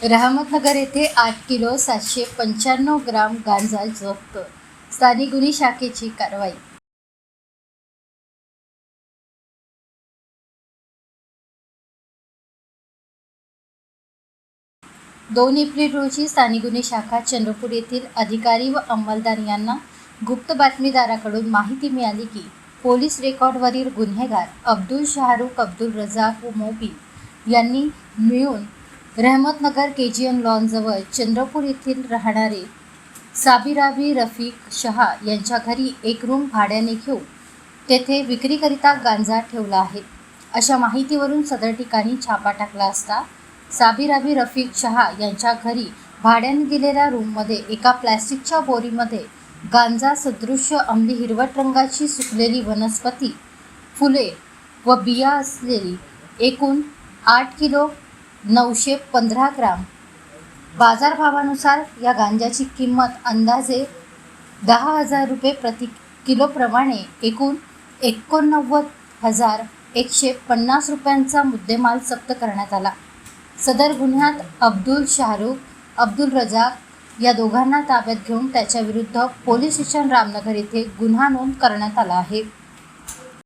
रहमतनगर येथे 8 किलो 795 ग्राम गांजा जप्त. स्थानिक गुन्हे शाखेची कारवाई. 2 एप्रिल रोजी स्थानिक गुन्हे शाखा चंद्रपूर येथील अधिकारी व अंमलदार यांना गुप्त बातमीदाराकडून माहिती मिळाली की पोलीस रेकॉर्डवरील गुन्हेगार अब्दुल शाहरुख, अब्दुल रजाक व मोबिन यांनी मिळून रहमतनगर KGN लॉनजवळ चंद्रपूर येथील राहणारे साबिराबी रफिक शहा यांच्या घरी एक रूम भाड्याने घेऊन तेथे विक्रीकरिता गांजा ठेवला आहे. अशा माहितीवरून सदर ठिकाणी छापा टाकला असता साबिराबी रफिक शहा यांच्या घरी भाड्याने दिलेल्या रूममध्ये एका प्लॅस्टिकच्या बोरीमध्ये गांजा सदृश्य अंमली हिरवट रंगाची सुकलेली वनस्पती, फुले व बिया असलेली एकूण 8 किलो 915 ग्राम. बाजारभावानुसार या गांजाची किंमत अंदाजे 10,000 रुपये प्रति किलोप्रमाणे एकूण 89,150 रुपयांचा मुद्देमाल जप्त करण्यात आला. सदर गुन्ह्यात अब्दुल शाहरुख, अब्दुल रजाक या दोघांना ताब्यात घेऊन त्याच्याविरुद्ध पोलीस स्टेशन रामनगर येथे गुन्हा नोंद करण्यात आला आहे.